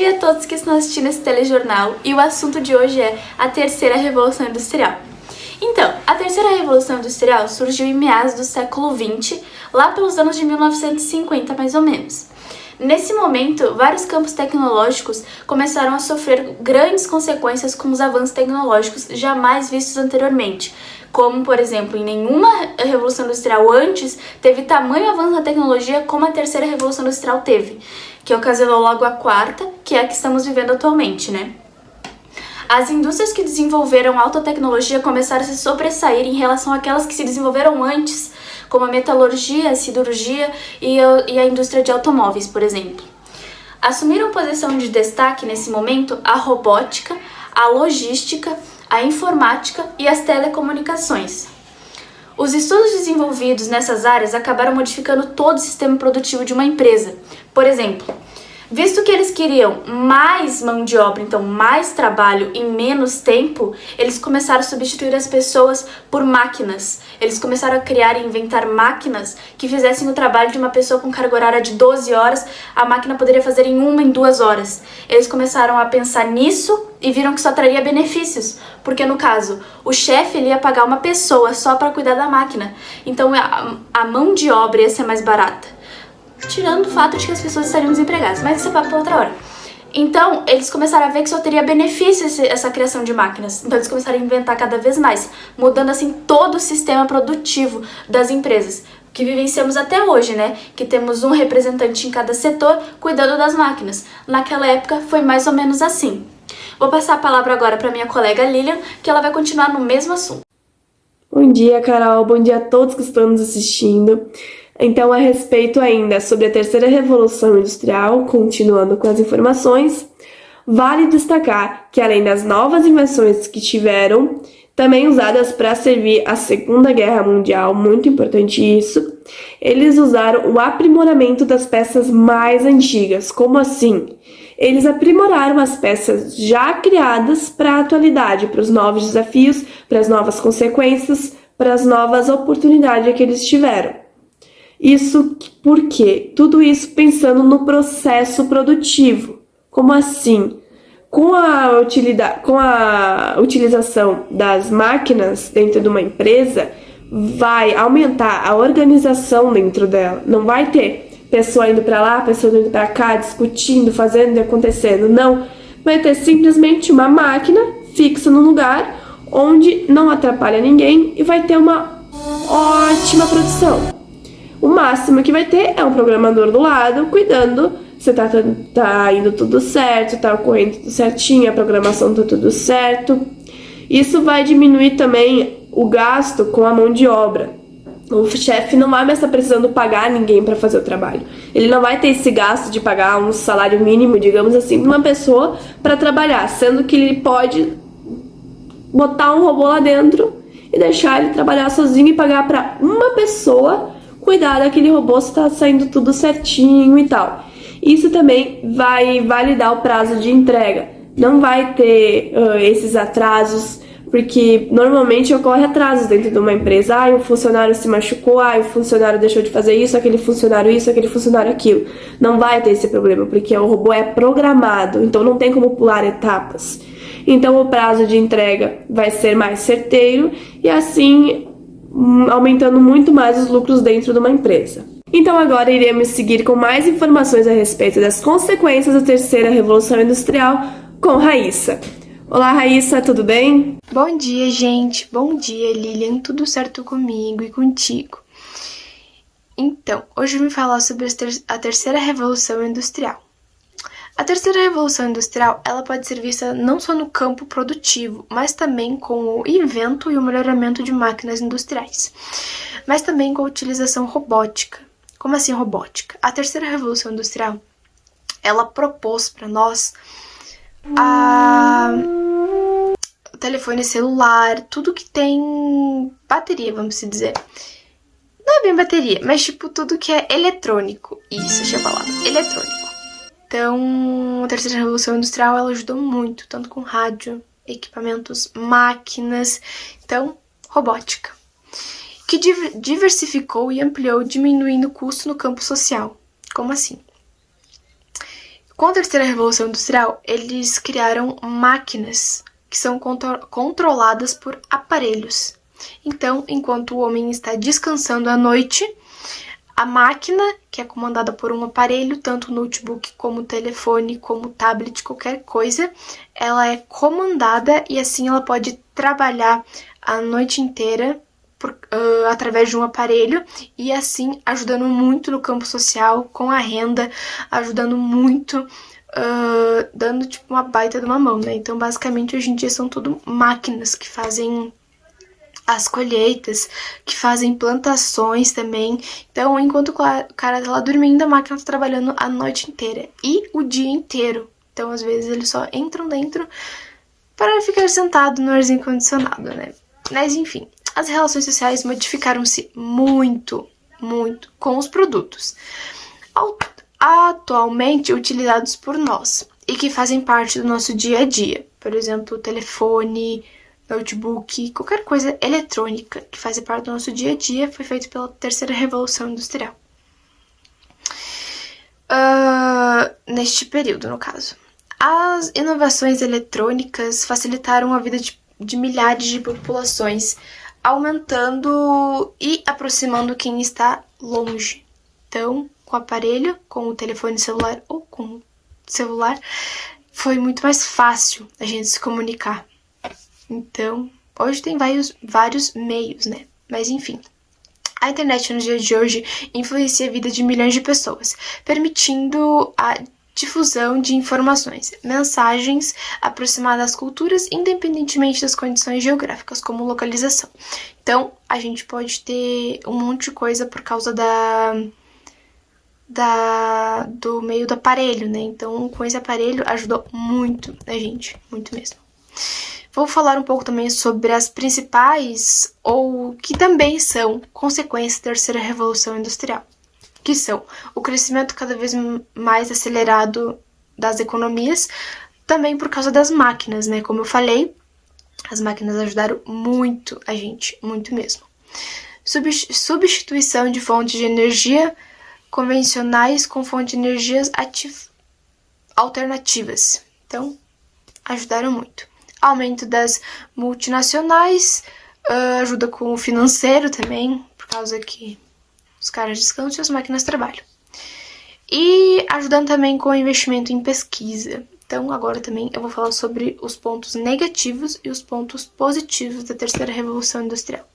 dia a todos que estão assistindo esse telejornal e o assunto de hoje é a terceira revolução industrial. Então, a terceira revolução industrial surgiu em meados do século XX, lá pelos anos de 1950 mais ou menos. Nesse momento, vários campos tecnológicos começaram a sofrer grandes consequências com os avanços tecnológicos jamais vistos anteriormente, como, por exemplo, em nenhuma revolução industrial antes teve tamanho avanço na tecnologia como a terceira revolução industrial teve, que ocasionou logo a quarta, que é a que estamos vivendo atualmente, né? As indústrias que desenvolveram alta tecnologia começaram a se sobressair em relação àquelas que se desenvolveram antes, como a metalurgia, a siderurgia e a indústria de automóveis, por exemplo. Assumiram posição de destaque nesse momento a robótica, a logística, a informática e as telecomunicações. Os estudos desenvolvidos nessas áreas acabaram modificando todo o sistema produtivo de uma empresa. Por exemplo, visto que eles queriam mais mão de obra, então mais trabalho em menos tempo, eles começaram a substituir as pessoas por máquinas. Eles começaram a criar e inventar máquinas que fizessem o trabalho de uma pessoa com carga horária de 12 horas, a máquina poderia fazer em 2 horas. Eles começaram a pensar nisso e viram que só traria benefícios, porque no caso, o chefe ele ia pagar uma pessoa só para cuidar da máquina, então a mão de obra ia ser mais barata. Tirando o fato de que as pessoas estariam desempregadas, mas isso é papo para outra hora. Então, eles começaram a ver que só teria benefícios essa criação de máquinas. Então, eles começaram a inventar cada vez mais, mudando assim todo o sistema produtivo das empresas, que vivenciamos até hoje, né? Que temos um representante em cada setor cuidando das máquinas. Naquela época, foi mais ou menos assim. Vou passar a palavra agora para minha colega Lilian, que ela vai continuar no mesmo assunto. Bom dia, Carol. Bom dia a todos que estão nos assistindo. Então, a respeito ainda sobre a terceira revolução industrial, continuando com as informações, vale destacar que além das novas invenções que tiveram, também usadas para servir a Segunda Guerra Mundial, muito importante isso, eles usaram o aprimoramento das peças mais antigas. Como assim? Eles aprimoraram as peças já criadas para a atualidade, para os novos desafios, para as novas consequências, para as novas oportunidades que eles tiveram. Isso porque tudo isso pensando no processo produtivo. Como assim? Com a utilização das máquinas dentro de uma empresa, vai aumentar a organização dentro dela. Não vai ter pessoa indo para lá, pessoa indo para cá, discutindo, fazendo e acontecendo. Não. Vai ter simplesmente uma máquina fixa no lugar onde não atrapalha ninguém e vai ter uma ótima produção. O máximo que vai ter é um programador do lado, cuidando se tá indo tudo certo, tá ocorrendo tudo certinho, a programação tá tudo certo. Isso vai diminuir também o gasto com a mão de obra. O chefe não vai mais estar precisando pagar ninguém para fazer o trabalho. Ele não vai ter esse gasto de pagar um salário mínimo, digamos assim, para uma pessoa para trabalhar, sendo que ele pode botar um robô lá dentro e deixar ele trabalhar sozinho e pagar para uma pessoa cuidar daquele robô se está saindo tudo certinho e tal. Isso também vai validar o prazo de entrega. Não vai ter esses atrasos, porque normalmente ocorre atrasos dentro de uma empresa. O funcionário se machucou, o funcionário deixou de fazer isso, aquele funcionário aquilo. Não vai ter esse problema, porque o robô é programado, então não tem como pular etapas. Então o prazo de entrega vai ser mais certeiro e assim aumentando muito mais os lucros dentro de uma empresa. Então agora iremos seguir com mais informações a respeito das consequências da terceira revolução industrial com Raíssa. Olá, Raíssa, tudo bem? Bom dia, gente. Bom dia, Lilian. Tudo certo comigo e contigo? Então, hoje eu vim falar sobre a terceira revolução industrial. A terceira revolução industrial, ela pode ser vista não só no campo produtivo, mas também com o invento e o melhoramento de máquinas industriais, mas também com a utilização robótica. Como assim robótica? A terceira revolução industrial, ela propôs para nós o telefone celular, tudo que tem bateria, vamos dizer. Não é bem bateria, mas tipo tudo que é eletrônico. Isso, achei a palavra, eletrônico. Então, a terceira revolução industrial, ela ajudou muito, tanto com rádio, equipamentos, máquinas, então, robótica, que diversificou e ampliou, diminuindo o custo no campo social. Como assim? Com a terceira revolução industrial, eles criaram máquinas que são controladas por aparelhos. Então, enquanto o homem está descansando à noite, a máquina, que é comandada por um aparelho, tanto notebook como telefone, como tablet, qualquer coisa, ela é comandada e assim ela pode trabalhar a noite inteira através de um aparelho e assim ajudando muito no campo social, com a renda, ajudando muito, dando tipo uma baita de uma mão, né? Então, basicamente, hoje em dia são tudo máquinas que fazem as colheitas, que fazem plantações também. Então, enquanto o cara tá lá dormindo, a máquina tá trabalhando a noite inteira e o dia inteiro. Então, às vezes, eles só entram dentro para ficar sentado no arzinho condicionado, né? Mas, enfim, as relações sociais modificaram-se muito, muito com os produtos atualmente utilizados por nós e que fazem parte do nosso dia a dia. Por exemplo, o telefone, notebook, qualquer coisa eletrônica que faz parte do nosso dia a dia foi feito pela terceira revolução industrial. Neste período, no caso. As inovações eletrônicas facilitaram a vida de milhares de populações, aumentando e aproximando quem está longe. Então, com o aparelho, com o telefone celular ou com o celular, foi muito mais fácil a gente se comunicar. Então, hoje tem vários meios, né? Mas enfim, a internet nos dias de hoje influencia a vida de milhões de pessoas, permitindo a difusão de informações, mensagens aproximadas às culturas, independentemente das condições geográficas, como localização. Então, a gente pode ter um monte de coisa por causa do meio do aparelho, né? Então, com esse aparelho, ajudou muito a gente, muito mesmo. Vou falar um pouco também sobre as principais, ou que também são, consequências da terceira revolução industrial, que são o crescimento cada vez mais acelerado das economias, também por causa das máquinas, né? Como eu falei, as máquinas ajudaram muito a gente, muito mesmo. Substituição de fontes de energia convencionais com fontes de energias alternativas. Então, ajudaram muito. Aumento das multinacionais, ajuda com o financeiro também, por causa que os caras descansam e as máquinas trabalham. E ajudando também com o investimento em pesquisa. Então, agora também eu vou falar sobre os pontos negativos e os pontos positivos da terceira revolução industrial.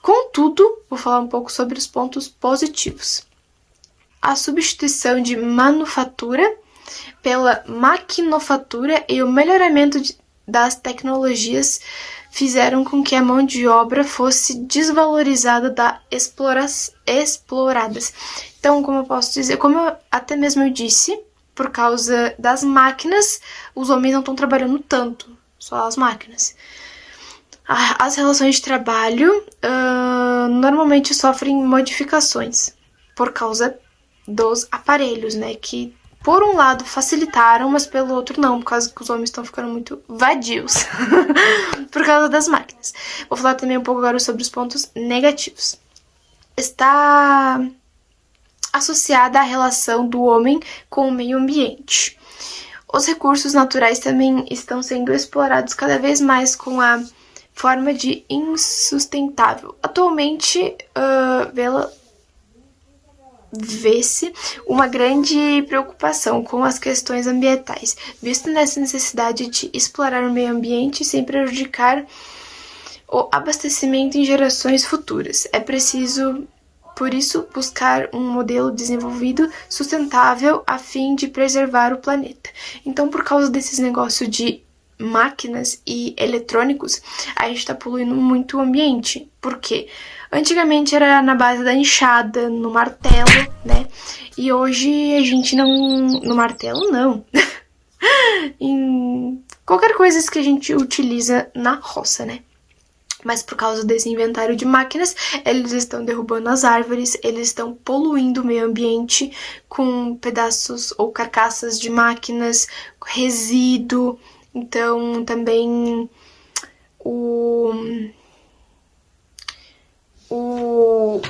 Contudo, vou falar um pouco sobre os pontos positivos. A substituição de manufatura pela maquinofatura e o melhoramento das tecnologias fizeram com que a mão de obra fosse desvalorizada exploradas. Então, como eu posso dizer, como até mesmo eu disse, por causa das máquinas, os homens não estão trabalhando tanto, só as máquinas. As relações de trabalho normalmente sofrem modificações por causa dos aparelhos, né, que por um lado facilitaram, mas pelo outro não, por causa que os homens estão ficando muito vadios por causa das máquinas. Vou falar também um pouco agora sobre os pontos negativos. Está associada à relação do homem com o meio ambiente. Os recursos naturais também estão sendo explorados cada vez mais com a forma de insustentável. Atualmente, vê-se uma grande preocupação com as questões ambientais, visto nessa necessidade de explorar o meio ambiente sem prejudicar o abastecimento em gerações futuras. É preciso, por isso, buscar um modelo desenvolvido sustentável a fim de preservar o planeta. Então, por causa desses negócios de máquinas e eletrônicos, a gente está poluindo muito o ambiente. Por quê? Antigamente era na base da enxada, no martelo, né? E hoje a gente não... No martelo, não. Em qualquer coisa que a gente utiliza na roça, né? Mas por causa desse inventário de máquinas, eles estão derrubando as árvores, eles estão poluindo o meio ambiente com pedaços ou carcaças de máquinas, resíduo. Então, também o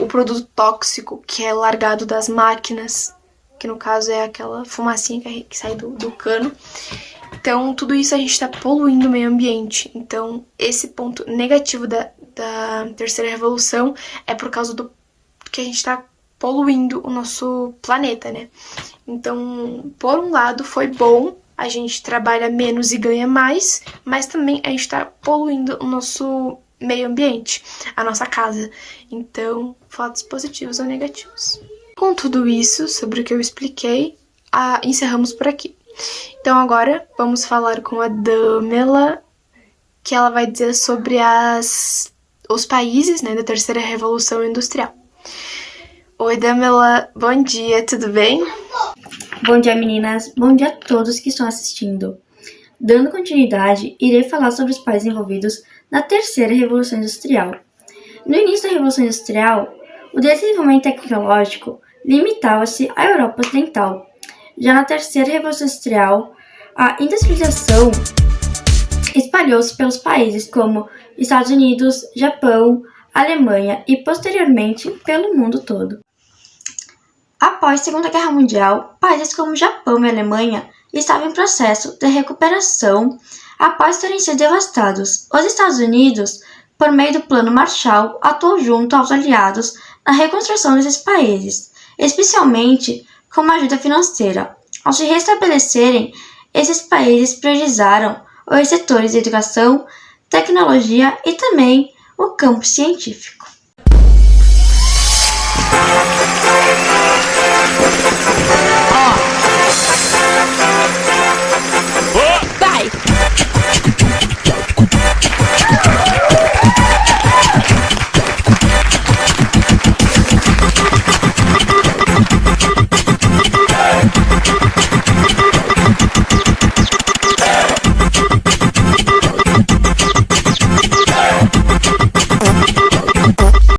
produto tóxico que é largado das máquinas. que no caso é aquela fumacinha que sai do cano. Então, tudo isso a gente está poluindo o meio ambiente. Então, esse ponto negativo da terceira revolução é por causa do que a gente está poluindo o nosso planeta, né? Então, por um lado, foi bom, a gente trabalha menos e ganha mais, mas também a gente está poluindo o nosso meio ambiente, a nossa casa. Então, fatos positivos ou negativos. Com tudo isso, sobre o que eu expliquei, encerramos por aqui. Então agora vamos falar com a Damela, que ela vai dizer sobre os países, né, da terceira revolução industrial. Oi, Damela, bom dia, tudo bem? Bom dia, meninas. Bom dia a todos que estão assistindo. Dando continuidade, irei falar sobre os países envolvidos na terceira revolução industrial. No início da revolução industrial, o desenvolvimento tecnológico limitava-se à Europa Ocidental. Já na terceira revolução industrial, a industrialização espalhou-se pelos países como Estados Unidos, Japão, Alemanha e, posteriormente, pelo mundo todo. Após a Segunda Guerra Mundial, países como Japão e Alemanha estavam em processo de recuperação após terem sido devastados. Os Estados Unidos, por meio do Plano Marshall, atuou junto aos aliados na reconstrução desses países, especialmente com uma ajuda financeira. Ao se restabelecerem, esses países priorizaram os setores de educação, tecnologia e também o campo científico.